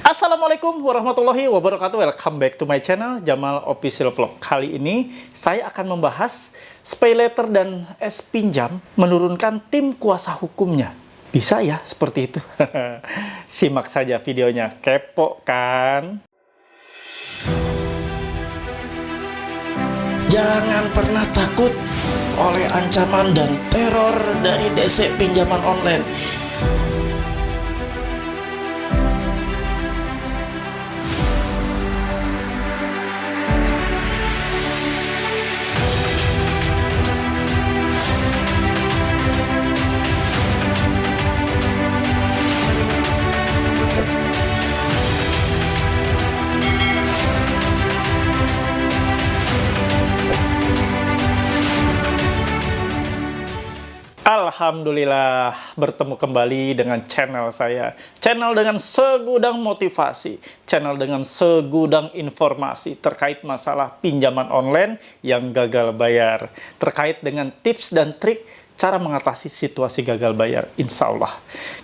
Assalamualaikum warahmatullahi wabarakatuh. Welcome back to my channel Jamal Official Vlog. Kali ini saya akan membahas pay letter dan es pinjam menurunkan tim kuasa hukumnya. Bisa ya seperti itu? Simak saja videonya. Kepo kan? Jangan pernah takut oleh ancaman dan teror dari DC pinjaman online. Alhamdulillah bertemu kembali dengan channel saya. Channel dengan segudang motivasi, channel dengan segudang informasi terkait masalah pinjaman online yang gagal bayar, terkait dengan tips dan trik cara mengatasi situasi gagal bayar. Insya Allah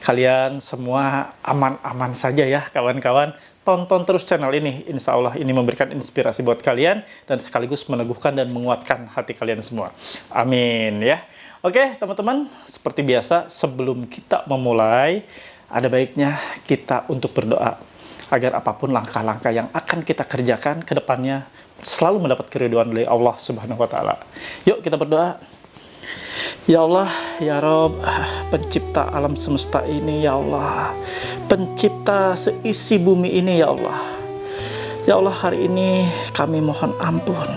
kalian semua aman-aman saja ya kawan-kawan. Tonton terus channel ini, insya Allah ini memberikan inspirasi buat kalian dan sekaligus meneguhkan dan menguatkan hati kalian semua. Amin ya. Oke teman-teman, seperti biasa sebelum kita memulai, ada baiknya kita untuk berdoa agar apapun langkah-langkah yang akan kita kerjakan ke depannya selalu mendapat keridhaan dari Allah Subhanahu wa Ta'ala. Yuk kita berdoa. Ya Allah, ya Rob, pencipta alam semesta ini, ya Allah, pencipta seisi bumi ini, ya Allah. Ya Allah, hari ini kami mohon ampun,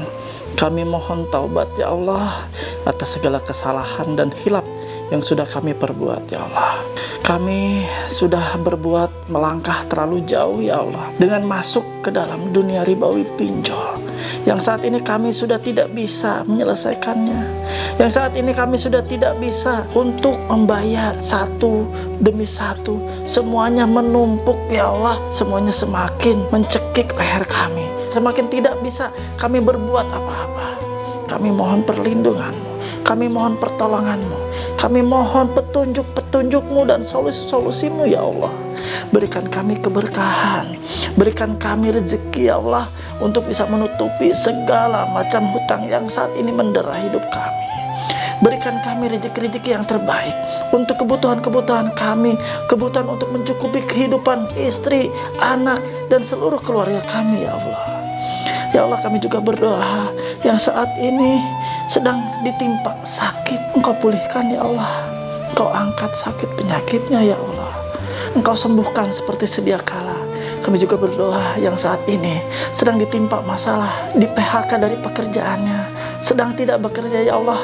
kami mohon taubat, ya Allah, atas segala kesalahan dan hilaf yang sudah kami perbuat, ya Allah. Kami sudah berbuat melangkah terlalu jauh, ya Allah, dengan masuk ke dalam dunia ribawi pinjol yang saat ini kami sudah tidak bisa menyelesaikannya, yang saat ini kami sudah tidak bisa untuk membayar satu demi satu. Semuanya menumpuk, ya Allah, semuanya semakin mencekik leher kami, semakin tidak bisa kami berbuat apa-apa. Kami mohon perlindungan-Mu, kami mohon pertolongan-Mu, kami mohon petunjuk-petunjuk-Mu dan solusi-solusi-Mu, ya Allah. Berikan kami keberkahan, berikan kami rezeki, ya Allah, untuk bisa menutupi segala macam hutang yang saat ini mendera hidup kami. Berikan kami rezeki-rezeki yang terbaik untuk kebutuhan-kebutuhan kami, kebutuhan untuk mencukupi kehidupan istri, anak, dan seluruh keluarga kami, ya Allah. Ya Allah, kami juga berdoa yang saat ini sedang ditimpa sakit, Engkau pulihkan, ya Allah. Engkau angkat sakit penyakitnya, ya Allah. Engkau sembuhkan seperti sedia kala. Kami juga berdoa yang saat ini sedang ditimpa masalah, di PHK dari pekerjaannya, sedang tidak bekerja, ya Allah.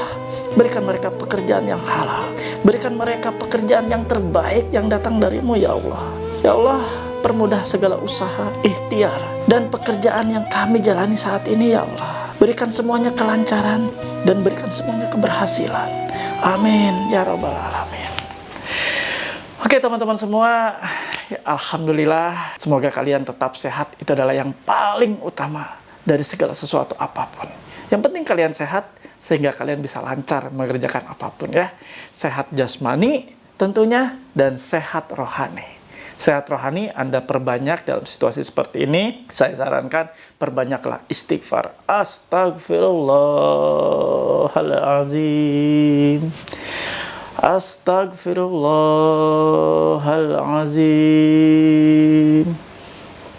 Berikan mereka pekerjaan yang halal, berikan mereka pekerjaan yang terbaik yang datang dari-Mu, ya Allah. Ya Allah, permudah segala usaha, ikhtiar, dan pekerjaan yang kami jalani saat ini, ya Allah. Berikan semuanya kelancaran dan berikan semuanya keberhasilan. Amin ya Rabbal Alamin. Oke teman-teman semua, ya, Alhamdulillah, semoga kalian tetap sehat. Itu adalah yang paling utama dari segala sesuatu apapun. Yang penting kalian sehat sehingga kalian bisa lancar mengerjakan apapun, ya. Sehat jasmani tentunya dan sehat rohani. Sehat rohani Anda perbanyak dalam situasi seperti ini. Saya sarankan perbanyaklah istighfar. Astagfirullahaladzim. Astagfirullahaladzim.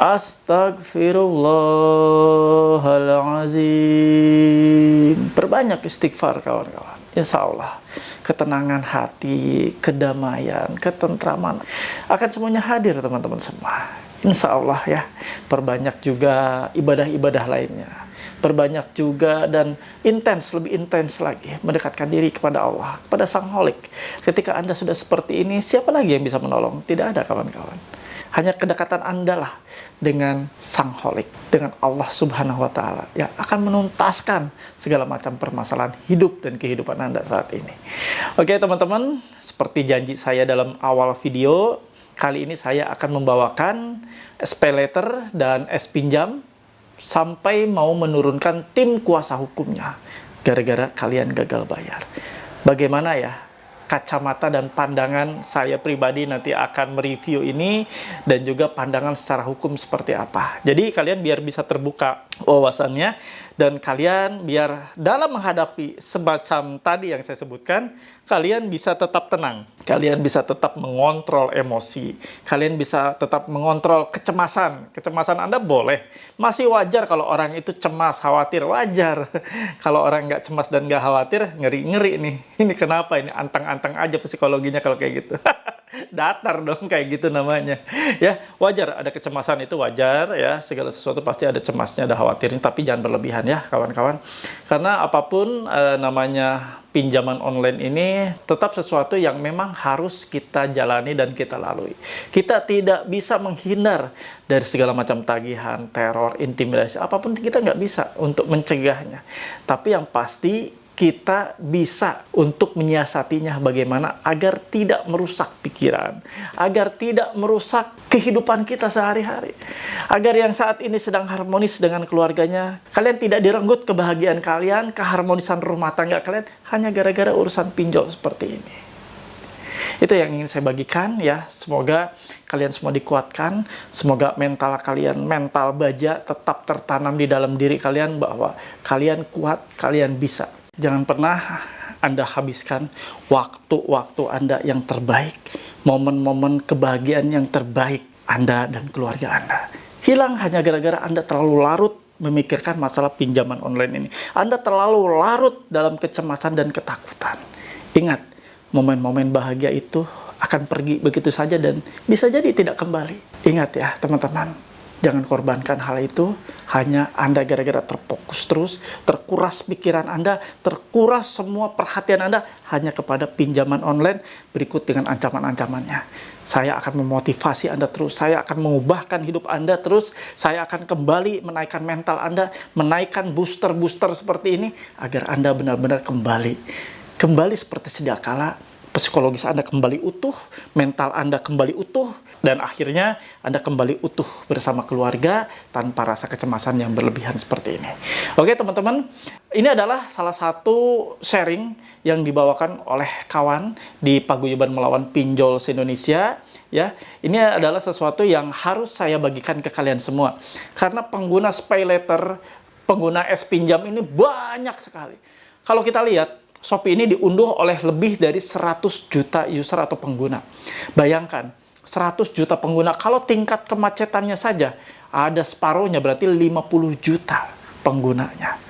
Astagfirullahaladzim. Perbanyak istighfar kawan-kawan. Insya Allah ketenangan hati, kedamaian, ketentraman akan semuanya hadir teman-teman semua. Insya Allah ya. Perbanyak juga ibadah-ibadah lainnya. Perbanyak juga dan intens, lebih intens lagi mendekatkan diri kepada Allah, kepada Sang Holik. Ketika Anda sudah seperti ini, siapa lagi yang bisa menolong? Tidak ada kawan-kawan. Hanya kedekatan Anda lah dengan Sang Holik, dengan Allah Subhanahu wa Ta'ala yang akan menuntaskan segala macam permasalahan hidup dan kehidupan Anda saat ini. Oke teman-teman, seperti janji saya dalam awal video, kali ini saya akan membawakan pay letter dan es pinjam sampai mau menurunkan tim kuasa hukumnya gara-gara kalian gagal bayar. Bagaimana ya kacamata dan pandangan saya pribadi nanti akan mereview ini, dan juga pandangan secara hukum seperti apa. Jadi kalian biar bisa terbuka wawasannya, dan kalian biar dalam menghadapi semacam tadi yang saya sebutkan, kalian bisa tetap tenang, kalian bisa tetap mengontrol emosi, kalian bisa tetap mengontrol kecemasan. Kecemasan Anda boleh, masih wajar kalau orang itu cemas, khawatir, wajar. Kalau orang nggak cemas dan nggak khawatir, ngeri-ngeri nih. Ini kenapa? Ini antang-antang aja psikologinya kalau kayak gitu. Datar dong kayak gitu namanya. Ya, wajar ada kecemasan, itu wajar ya. Segala sesuatu pasti ada cemasnya, ada khawatirnya, tapi jangan berlebihan ya kawan-kawan. Karena apapun namanya pinjaman online ini tetap sesuatu yang memang harus kita jalani dan kita lalui. Kita tidak bisa menghindar dari segala macam tagihan, teror, intimidasi, apapun kita nggak bisa untuk mencegahnya. Tapi yang pasti kita bisa untuk menyiasatinya bagaimana agar tidak merusak pikiran, agar tidak merusak kehidupan kita sehari-hari, agar yang saat ini sedang harmonis dengan keluarganya, kalian tidak direnggut kebahagiaan kalian, keharmonisan rumah tangga kalian hanya gara-gara urusan pinjol seperti ini. Itu yang ingin saya bagikan ya. Semoga kalian semua dikuatkan, semoga mental kalian, mental baja tetap tertanam di dalam diri kalian bahwa kalian kuat, kalian bisa. Jangan pernah Anda habiskan waktu-waktu Anda yang terbaik, momen-momen kebahagiaan yang terbaik Anda dan keluarga Anda hilang hanya gara-gara Anda terlalu larut memikirkan masalah pinjaman online ini. Anda terlalu larut dalam kecemasan dan ketakutan. Ingat, momen-momen bahagia itu akan pergi begitu saja dan bisa jadi tidak kembali. Ingat ya teman-teman, jangan korbankan hal itu hanya Anda gara-gara terfokus terus, terkuras pikiran Anda, terkuras semua perhatian Anda hanya kepada pinjaman online berikut dengan ancaman-ancamannya. Saya akan memotivasi Anda terus, saya akan mengubahkan hidup Anda terus, saya akan kembali menaikkan mental Anda, menaikkan booster-booster seperti ini agar Anda benar-benar kembali seperti sedia kala, psikologis Anda kembali utuh, mental Anda kembali utuh, dan akhirnya Anda kembali utuh bersama keluarga tanpa rasa kecemasan yang berlebihan seperti ini. Oke teman-teman, ini adalah salah satu sharing yang dibawakan oleh kawan di Paguyuban Melawan Pinjol se-Indonesia. Ya, ini adalah sesuatu yang harus saya bagikan ke kalian semua. Karena pengguna SpayLater, pengguna S-Pinjam ini banyak sekali. Kalau kita lihat, Shopee ini diunduh oleh lebih dari 100 juta user atau pengguna. Bayangkan, 100 juta pengguna, kalau tingkat kemacetannya saja ada separuhnya, berarti 50 juta penggunanya.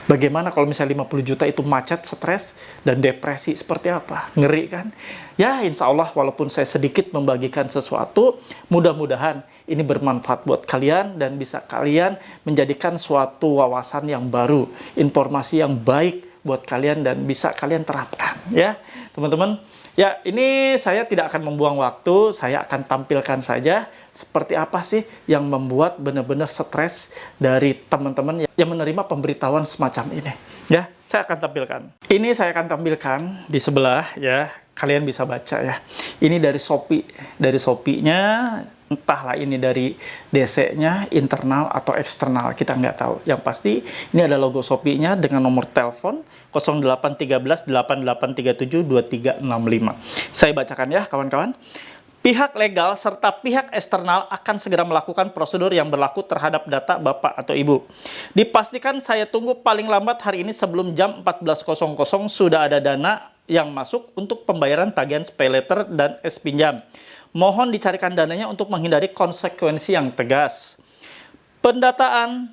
Bagaimana kalau misalnya 50 juta itu macet, stres, dan depresi, seperti apa? Ngeri kan? Ya, insya Allah walaupun saya sedikit membagikan sesuatu, mudah-mudahan ini bermanfaat buat kalian dan bisa kalian menjadikan suatu wawasan yang baru, informasi yang baik buat kalian dan bisa kalian terapkan ya teman-teman. Ya, ini saya tidak akan membuang waktu, saya akan tampilkan saja seperti apa sih yang membuat benar-benar stres dari teman-teman yang menerima pemberitahuan semacam ini. Ya, saya akan tampilkan. Ini saya akan tampilkan di sebelah ya, kalian bisa baca ya. Ini dari Shopee, dari Shopee-nya, entahlah ini dari DC-nya, internal atau eksternal, kita nggak tahu. Yang pasti ini ada logo Shopee-nya dengan nomor telepon 0813 8837 2365. Saya bacakan ya kawan-kawan. Pihak legal serta pihak eksternal akan segera melakukan prosedur yang berlaku terhadap data Bapak atau Ibu. Dipastikan saya tunggu paling lambat hari ini sebelum jam 14.00 sudah ada dana yang masuk untuk pembayaran tagihan SpayLater dan S-Pinjam. Mohon dicarikan dananya untuk menghindari konsekuensi yang tegas. Pendataan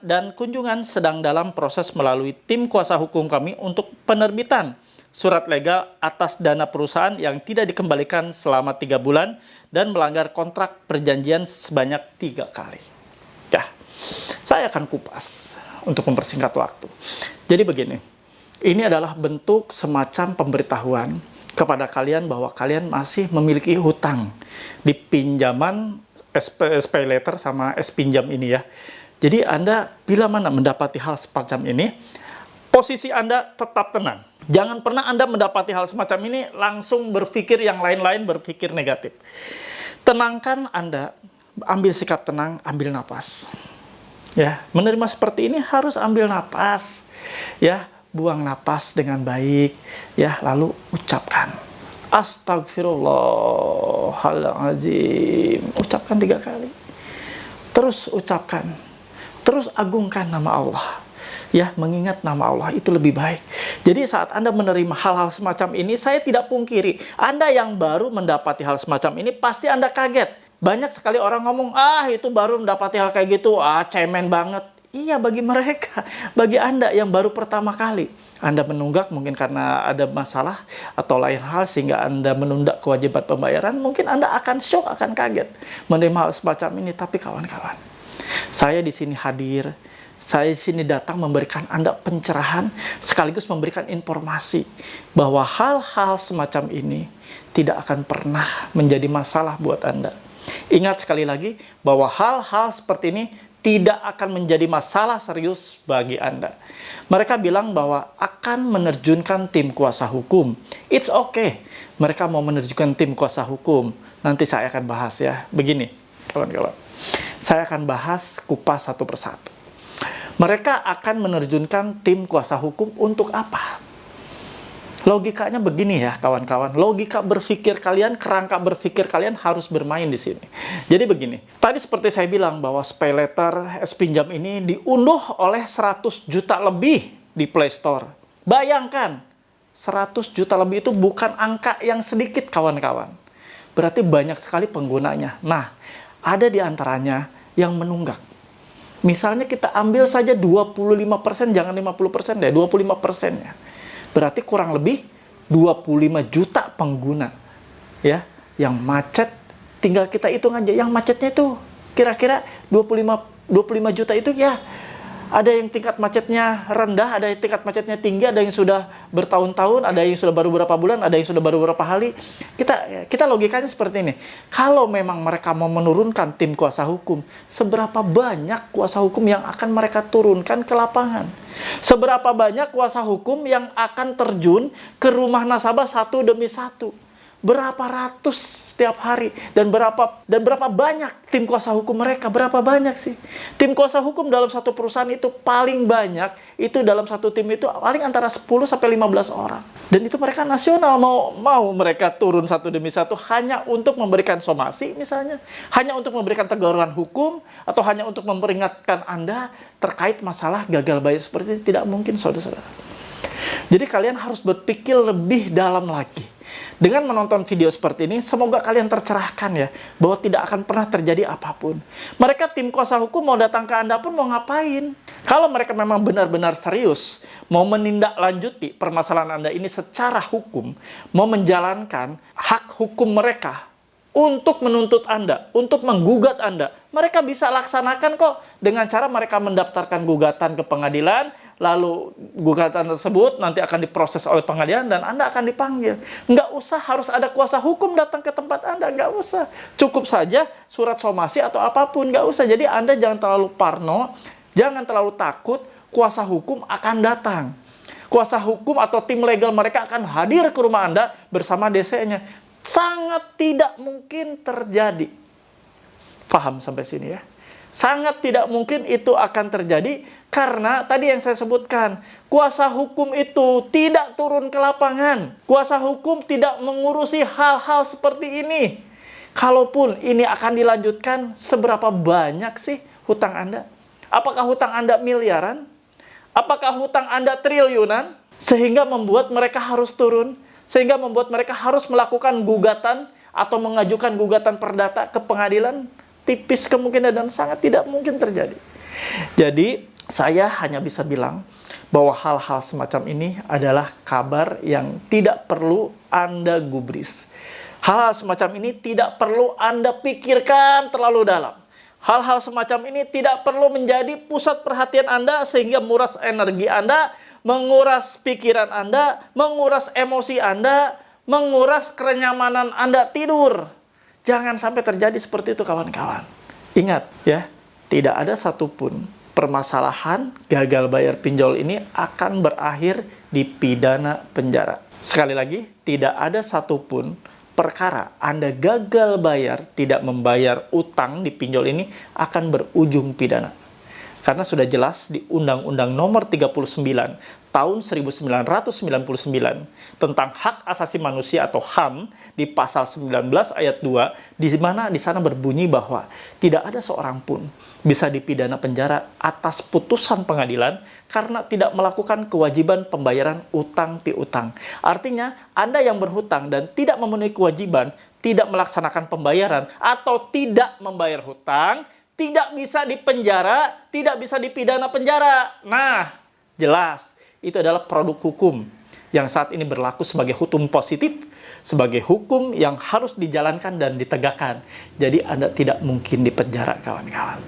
dan kunjungan sedang dalam proses melalui tim kuasa hukum kami untuk penerbitan surat legal atas dana perusahaan yang tidak dikembalikan selama 3 bulan dan melanggar kontrak perjanjian sebanyak 3 kali. Ya, saya akan kupas untuk mempersingkat waktu. Jadi begini, ini adalah bentuk semacam pemberitahuan kepada kalian bahwa kalian masih memiliki hutang di pinjaman SpayLater sama S-Pinjam ini ya. Jadi Anda bila mana mendapati hal semacam ini, posisi Anda tetap tenang. Jangan pernah Anda mendapati hal semacam ini langsung berpikir yang lain-lain, berpikir negatif. Tenangkan Anda, ambil sikap tenang, ambil napas. Ya, menerima seperti ini harus ambil napas. Ya, buang napas dengan baik, ya, lalu ucapkan Astagfirullahaladzim. Ucapkan 3 kali. Terus ucapkan. Terus agungkan nama Allah. Ya, mengingat nama Allah itu lebih baik. Jadi saat Anda menerima hal-hal semacam ini, saya tidak pungkiri, Anda yang baru mendapati hal semacam ini, pasti Anda kaget. Banyak sekali orang ngomong, itu baru mendapati hal kayak gitu, cemen banget. Iya, bagi mereka, bagi Anda yang baru pertama kali. Anda menunggak mungkin karena ada masalah atau lain hal sehingga Anda menunda kewajiban pembayaran, mungkin Anda akan shock, akan kaget menerima hal semacam ini. Tapi kawan-kawan, saya di sini hadir, saya di sini datang memberikan Anda pencerahan sekaligus memberikan informasi bahwa hal-hal semacam ini tidak akan pernah menjadi masalah buat Anda. Ingat sekali lagi bahwa hal-hal seperti ini tidak akan menjadi masalah serius bagi Anda. Mereka bilang bahwa akan menerjunkan tim kuasa hukum. It's okay. Mereka mau menerjunkan tim kuasa hukum. Nanti saya akan bahas ya. Begini, kawan-kawan. Saya akan bahas kupas satu persatu. Mereka akan menerjunkan tim kuasa hukum untuk apa? Logikanya begini ya, kawan-kawan. Logika berpikir kalian, kerangka berpikir kalian harus bermain di sini. Jadi begini, tadi seperti saya bilang bahwa Pay Later S-Pinjam ini diunduh oleh 100 juta lebih di Play Store. Bayangkan, 100 juta lebih itu bukan angka yang sedikit, kawan-kawan. Berarti banyak sekali penggunanya. Nah, ada di antaranya yang menunggak. Misalnya kita ambil saja 25%, jangan 50% deh, 25%-nya. Berarti kurang lebih 25 juta pengguna, ya, yang macet. Tinggal kita hitung aja, yang macetnya itu kira-kira 25 juta itu ya. Ada yang tingkat macetnya rendah, ada yang tingkat macetnya tinggi, ada yang sudah bertahun-tahun, ada yang sudah baru beberapa bulan, ada yang sudah baru beberapa hari. Kita logikanya seperti ini. Kalau memang mereka mau menurunkan tim kuasa hukum, seberapa banyak kuasa hukum yang akan mereka turunkan ke lapangan? Seberapa banyak kuasa hukum yang akan terjun ke rumah nasabah satu demi satu? Berapa ratus setiap hari? Dan berapa banyak tim kuasa hukum mereka? Berapa banyak sih? Tim kuasa hukum dalam satu perusahaan itu paling banyak, itu dalam satu tim itu paling antara 10 sampai 15 orang. Dan itu mereka nasional, mau mereka turun satu demi satu hanya untuk memberikan somasi misalnya, hanya untuk memberikan teguran hukum, atau hanya untuk memperingatkan Anda terkait masalah gagal bayar seperti ini. Tidak mungkin, saudara-saudara. Jadi kalian harus berpikir lebih dalam lagi. Dengan menonton video seperti ini, semoga kalian tercerahkan ya, bahwa tidak akan pernah terjadi apapun. Mereka tim kuasa hukum mau datang ke Anda pun mau ngapain? Kalau mereka memang benar-benar serius, mau menindaklanjuti permasalahan Anda ini secara hukum, mau menjalankan hak hukum mereka untuk menuntut Anda, untuk menggugat Anda, mereka bisa laksanakan kok dengan cara mereka mendaftarkan gugatan ke pengadilan, lalu gugatan tersebut nanti akan diproses oleh pengadilan dan Anda akan dipanggil. Nggak usah harus ada kuasa hukum datang ke tempat Anda, nggak usah. Cukup saja surat somasi atau apapun, nggak usah. Jadi Anda jangan terlalu parno, jangan terlalu takut, kuasa hukum akan datang. Kuasa hukum atau tim legal mereka akan hadir ke rumah Anda bersama DC-nya. Sangat tidak mungkin terjadi. Paham sampai sini ya? Sangat tidak mungkin itu akan terjadi karena tadi yang saya sebutkan, kuasa hukum itu tidak turun ke lapangan. Kuasa hukum tidak mengurusi hal-hal seperti ini. Kalaupun ini akan dilanjutkan, seberapa banyak sih hutang Anda? Apakah hutang Anda miliaran? Apakah hutang Anda triliunan? Sehingga membuat mereka harus turun, sehingga membuat mereka harus melakukan gugatan atau mengajukan gugatan perdata ke pengadilan. Tipis kemungkinan dan sangat tidak mungkin terjadi. Jadi, saya hanya bisa bilang bahwa hal-hal semacam ini adalah kabar yang tidak perlu Anda gubris. Hal-hal semacam ini tidak perlu Anda pikirkan terlalu dalam. Hal-hal semacam ini tidak perlu menjadi pusat perhatian Anda sehingga menguras energi Anda, menguras pikiran Anda, menguras emosi Anda, menguras kenyamanan Anda tidur. Jangan sampai terjadi seperti itu, kawan-kawan. Ingat ya, tidak ada satupun permasalahan gagal bayar pinjol ini akan berakhir di pidana penjara. Sekali lagi, tidak ada satupun perkara Anda gagal bayar, tidak membayar utang di pinjol ini akan berujung pidana. Karena sudah jelas di Undang-Undang Nomor 39 tahun 1999 tentang hak asasi manusia atau HAM di pasal 19 ayat 2, di mana di sana berbunyi bahwa tidak ada seorang pun bisa dipidana penjara atas putusan pengadilan karena tidak melakukan kewajiban pembayaran utang piutang. Artinya, Anda yang berhutang dan tidak memenuhi kewajiban, tidak melaksanakan pembayaran atau tidak membayar hutang, tidak bisa dipenjara, tidak bisa dipidana penjara. Nah, jelas, itu adalah produk hukum yang saat ini berlaku sebagai hukum positif, sebagai hukum yang harus dijalankan dan ditegakkan. Jadi Anda tidak mungkin dipenjara, kawan-kawan.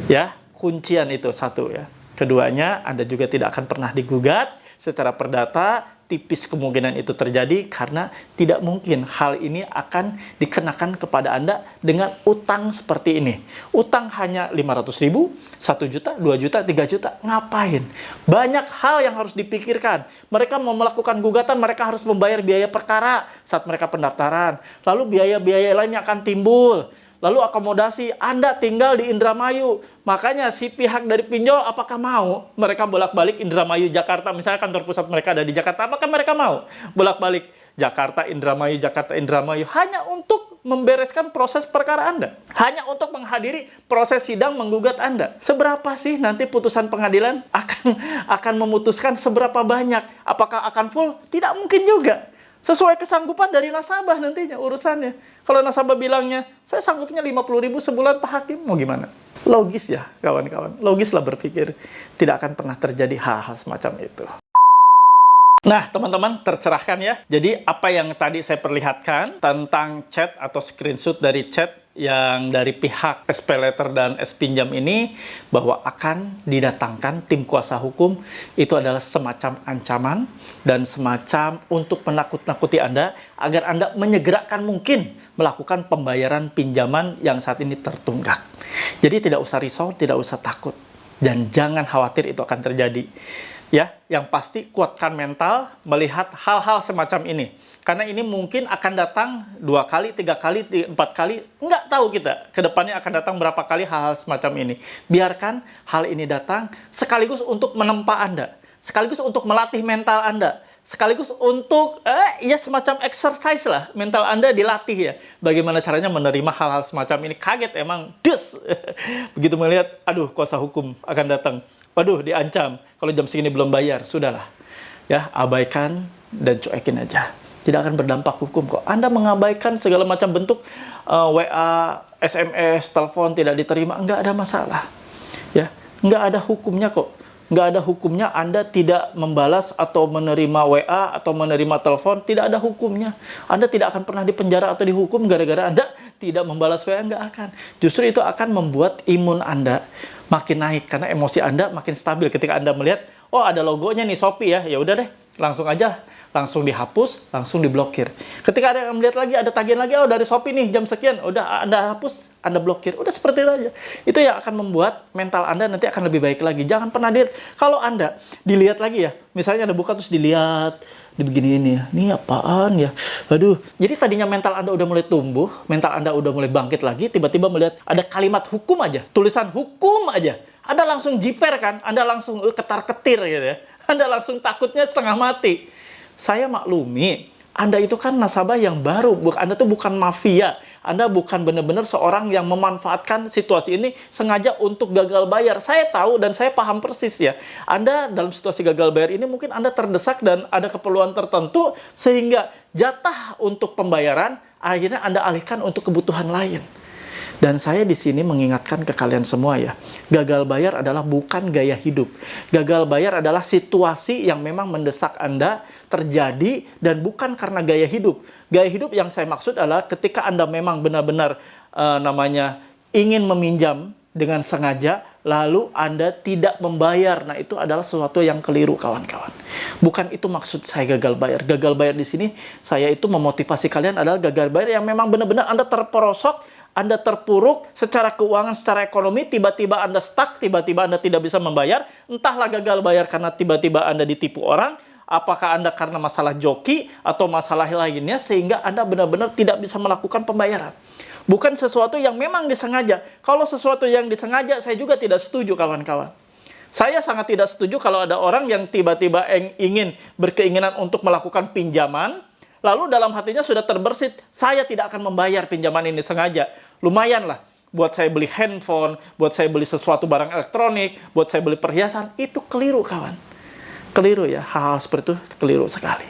Ya, kuncian itu satu ya. Keduanya, Anda juga tidak akan pernah digugat secara perdata. Tipis kemungkinan itu terjadi karena tidak mungkin hal ini akan dikenakan kepada Anda dengan utang seperti ini. Utang hanya 500.000, 1 juta, 2 juta, 3 juta. Ngapain? Banyak hal yang harus dipikirkan. Mereka mau melakukan gugatan, mereka harus membayar biaya perkara saat mereka pendaftaran. Lalu biaya-biaya lain yang akan timbul. Lalu akomodasi, Anda tinggal di Indramayu. Makanya si pihak dari pinjol apakah mau mereka bolak-balik Indramayu, Jakarta, misalnya kantor pusat mereka ada di Jakarta, apakah mereka mau bolak-balik Jakarta, Indramayu, hanya untuk membereskan proses perkara Anda? Hanya untuk menghadiri proses sidang menggugat Anda? Seberapa sih nanti putusan pengadilan akan memutuskan seberapa banyak? Apakah akan full? Tidak mungkin juga. Sesuai kesanggupan dari nasabah nantinya urusannya. Kalau nasabah bilangnya, saya sanggupnya 50.000 sebulan Pak Hakim, mau gimana? Logis ya kawan-kawan, logislah berpikir. Tidak akan pernah terjadi hal-hal semacam itu. Nah teman-teman, tercerahkan ya. Jadi apa yang tadi saya perlihatkan tentang chat atau screenshot dari chat yang dari pihak SPayLater dan SPinjam ini, bahwa akan didatangkan tim kuasa hukum, itu adalah semacam ancaman dan semacam untuk menakut-nakuti Anda agar Anda menyegerakan mungkin melakukan pembayaran pinjaman yang saat ini tertunggak. Jadi tidak usah risau, tidak usah takut, dan jangan khawatir itu akan terjadi. Ya, yang pasti kuatkan mental melihat hal-hal semacam ini. Karena ini mungkin akan datang 2 kali, 3 kali, 4 kali. Nggak tahu kita ke depannya akan datang berapa kali hal-hal semacam ini. Biarkan hal ini datang sekaligus untuk menempa Anda. Sekaligus untuk melatih mental Anda. Sekaligus untuk, ya semacam exercise lah. Mental Anda dilatih ya. Bagaimana caranya menerima hal-hal semacam ini. Kaget emang, des. Begitu melihat, aduh kuasa hukum akan datang. Waduh, diancam. Kalau jam segini belum bayar, sudahlah. Ya, abaikan dan cuekin aja. Tidak akan berdampak hukum kok. Anda mengabaikan segala macam bentuk WA, SMS, telepon tidak diterima, nggak ada masalah. Ya, nggak ada hukumnya kok. Nggak ada hukumnya Anda tidak membalas atau menerima WA atau menerima telepon, tidak ada hukumnya. Anda tidak akan pernah dipenjara atau dihukum gara-gara Anda tidak membalas WA, nggak akan. Justru itu akan membuat imun Anda makin naik karena emosi Anda makin stabil ketika Anda melihat, oh ada logonya nih Shopee ya, ya udah deh, langsung aja, langsung dihapus, langsung diblokir. Ketika ada yang melihat lagi, ada tagihan lagi, oh dari Shopee nih jam sekian, udah Anda hapus, Anda blokir, udah seperti itu aja. Itu yang akan membuat mental Anda nanti akan lebih baik lagi. Jangan pernah kalau Anda dilihat lagi ya, misalnya Anda buka terus dilihat, begini ini ya, ini apaan ya, aduh. Jadi tadinya mental Anda udah mulai tumbuh, mental Anda udah mulai bangkit lagi, tiba-tiba melihat ada kalimat hukum aja, tulisan hukum aja, Anda langsung jiper kan, Anda langsung ketar-ketir gitu ya, Anda langsung takutnya setengah mati. Saya maklumi, Anda itu kan nasabah yang baru, Anda tuh bukan mafia, Anda bukan benar-benar seorang yang memanfaatkan situasi ini sengaja untuk gagal bayar. Saya tahu dan saya paham persis ya. Anda dalam situasi gagal bayar ini mungkin Anda terdesak dan ada keperluan tertentu sehingga jatah untuk pembayaran akhirnya Anda alihkan untuk kebutuhan lain. Dan saya di sini mengingatkan ke kalian semua ya, gagal bayar adalah bukan gaya hidup. Gagal bayar adalah situasi yang memang mendesak Anda terjadi dan bukan karena gaya hidup. Gaya hidup yang saya maksud adalah ketika Anda memang benar-benar ingin meminjam dengan sengaja, lalu Anda tidak membayar. Nah, itu adalah sesuatu yang keliru, kawan-kawan. Bukan itu maksud saya gagal bayar. Gagal bayar di sini, saya itu memotivasi kalian adalah gagal bayar yang memang benar-benar Anda terperosok, Anda terpuruk secara keuangan, secara ekonomi, tiba-tiba Anda stuck, tiba-tiba Anda tidak bisa membayar. Entahlah gagal bayar karena tiba-tiba Anda ditipu orang, apakah Anda karena masalah joki atau masalah lainnya, sehingga Anda benar-benar tidak bisa melakukan pembayaran. Bukan sesuatu yang memang disengaja. Kalau sesuatu yang disengaja, saya juga tidak setuju, kawan-kawan. Saya sangat tidak setuju kalau ada orang yang tiba-tiba ingin berkeinginan untuk melakukan pinjaman, lalu dalam hatinya sudah terbersit, saya tidak akan membayar pinjaman ini sengaja. Lumayan lah, buat saya beli handphone, buat saya beli sesuatu barang elektronik, buat saya beli perhiasan, itu keliru, kawan. Keliru ya, hal-hal seperti itu keliru sekali.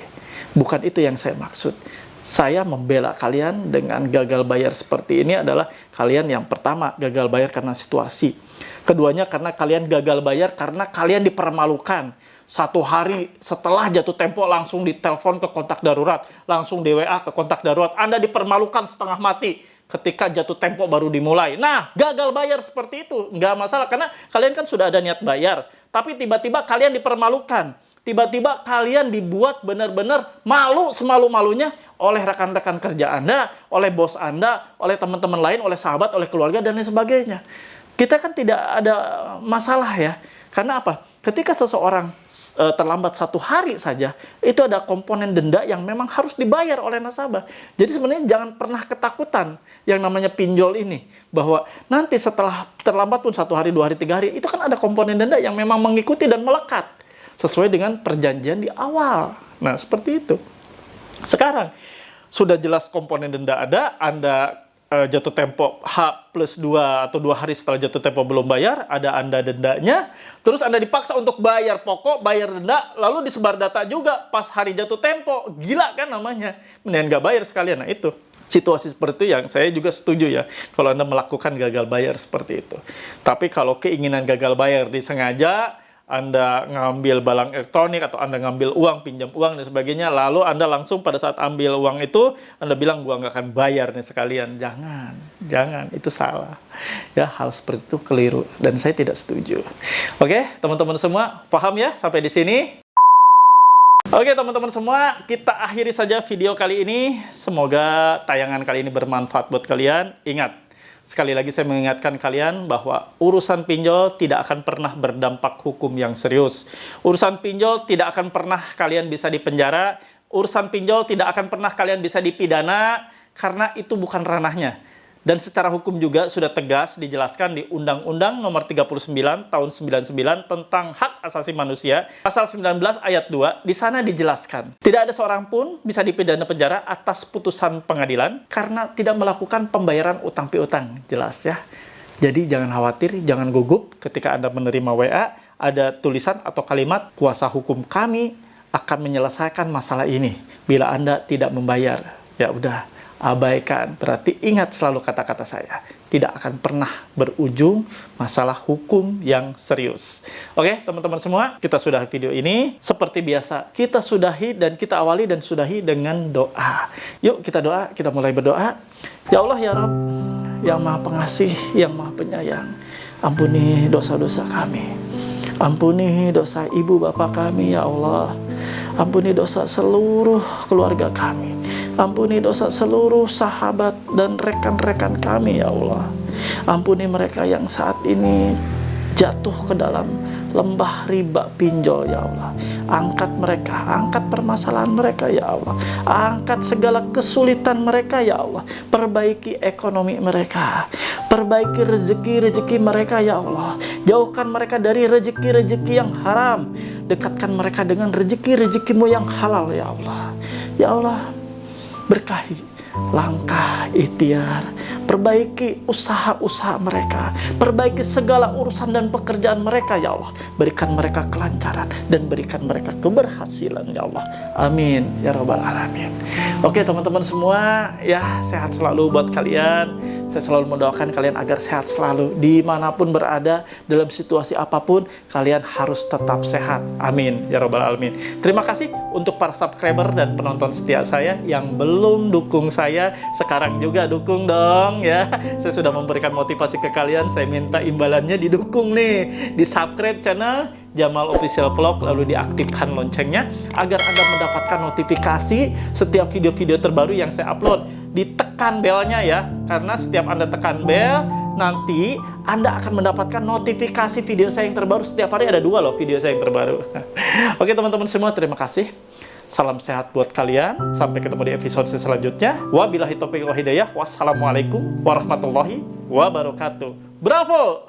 Bukan itu yang saya maksud. Saya membela kalian dengan gagal bayar seperti ini adalah kalian yang pertama gagal bayar karena situasi. Keduanya karena kalian gagal bayar karena kalian dipermalukan. Satu hari setelah jatuh tempo langsung ditelepon ke kontak darurat, langsung di WA ke kontak darurat. Anda dipermalukan setengah mati ketika jatuh tempo baru dimulai. Nah, gagal bayar seperti itu nggak masalah karena kalian kan sudah ada niat bayar. Tapi tiba-tiba kalian dipermalukan. Tiba-tiba kalian dibuat benar-benar malu semalu-malunya oleh rekan-rekan kerja Anda, oleh bos Anda, oleh teman-teman lain, oleh sahabat, oleh keluarga, dan lain sebagainya. Kita kan tidak ada masalah ya. Karena apa? Ketika seseorang terlambat satu hari saja, itu ada komponen denda yang memang harus dibayar oleh nasabah. Jadi sebenarnya jangan pernah ketakutan yang namanya pinjol ini. Bahwa nanti setelah terlambat pun 1 hari, 2 hari, 3 hari, itu kan ada komponen denda yang memang mengikuti dan melekat. Sesuai dengan perjanjian di awal. Nah, seperti itu. Sekarang, sudah jelas komponen denda ada, Anda jatuh tempo H+2 atau 2 hari setelah jatuh tempo belum bayar, ada Anda dendanya, terus Anda dipaksa untuk bayar pokok, bayar denda, lalu disebar data juga pas hari jatuh tempo. Gila kan namanya. Mendingan nggak bayar sekalian. Nah, itu. Situasi seperti itu yang saya juga setuju ya, kalau Anda melakukan gagal bayar seperti itu. Tapi kalau keinginan gagal bayar disengaja, Anda ngambil barang elektronik atau Anda ngambil uang, pinjam uang dan sebagainya, lalu Anda langsung pada saat ambil uang itu, Anda bilang, gua nggak akan bayar nih sekalian. Jangan, itu salah. Ya, hal seperti itu keliru, dan saya tidak setuju. Oke, teman-teman semua, paham ya sampai di sini? Oke, teman-teman semua, kita akhiri saja video kali ini. Semoga tayangan kali ini bermanfaat buat kalian. Ingat, sekali lagi saya mengingatkan kalian bahwa urusan pinjol tidak akan pernah berdampak hukum yang serius. Urusan pinjol tidak akan pernah kalian bisa dipenjara. Urusan pinjol tidak akan pernah kalian bisa dipidana karena itu bukan ranahnya. Dan secara hukum juga sudah tegas dijelaskan di Undang-Undang Nomor 39 Tahun 99 tentang Hak Asasi Manusia, pasal 19 ayat 2, di sana dijelaskan, tidak ada seorang pun bisa dipidana penjara atas putusan pengadilan karena tidak melakukan pembayaran utang piutang. Jelas ya. Jadi jangan khawatir, jangan gugup ketika Anda menerima WA, ada tulisan atau kalimat, kuasa hukum kami akan menyelesaikan masalah ini bila Anda tidak membayar. Ya udah, abaikan. Berarti ingat selalu kata-kata saya. Tidak akan pernah berujung masalah hukum yang serius. Oke, teman-teman semua, kita sudah video ini. Seperti biasa, kita sudahi dan kita awali dan sudahi dengan doa. Yuk kita doa, kita mulai berdoa. Ya Allah, ya Rabb, yang Maha Pengasih, yang Maha Penyayang, ampuni dosa-dosa kami. Ampuni dosa ibu bapak kami, ya Allah. Ampuni dosa seluruh keluarga kami. Ampuni dosa seluruh sahabat dan rekan-rekan kami, ya Allah. Ampuni mereka yang saat ini jatuh ke dalam lembah riba pinjol, ya Allah. Angkat mereka, angkat permasalahan mereka, ya Allah. Angkat segala kesulitan mereka, ya Allah. Perbaiki ekonomi mereka. Perbaiki rezeki-rezeki mereka, ya Allah. Jauhkan mereka dari rezeki-rezeki yang haram. Dekatkan mereka dengan rezeki-rezekimu yang halal, ya Allah. Ya Allah, berkahi langkah ikhtiar, perbaiki usaha-usaha mereka, perbaiki segala urusan dan pekerjaan mereka, ya Allah. Berikan mereka kelancaran dan berikan mereka keberhasilan, ya Allah. Amin ya rabbal alamin. Oke, teman-teman semua, ya, sehat selalu buat kalian. Saya selalu mendoakan kalian agar sehat selalu dimanapun berada, dalam situasi apapun kalian harus tetap sehat. Amin ya rabbal alamin. Terima kasih untuk para subscriber dan penonton setia saya yang belum dukung saya, sekarang juga dukung dong ya. Saya sudah memberikan motivasi ke kalian, saya minta imbalannya didukung nih, di subscribe channel Jamal Official Vlog, lalu diaktifkan loncengnya agar Anda mendapatkan notifikasi setiap video-video terbaru yang saya upload. Ditekan belnya ya, karena setiap Anda tekan bel, nanti Anda akan mendapatkan notifikasi video saya yang terbaru. Setiap hari ada 2 loh video saya yang terbaru. Oke, teman-teman semua, terima kasih. Salam sehat buat kalian. Sampai ketemu di episode selanjutnya. Wabillahi taufiq wal hidayah. Wassalamualaikum warahmatullahi wabarakatuh. Bravo!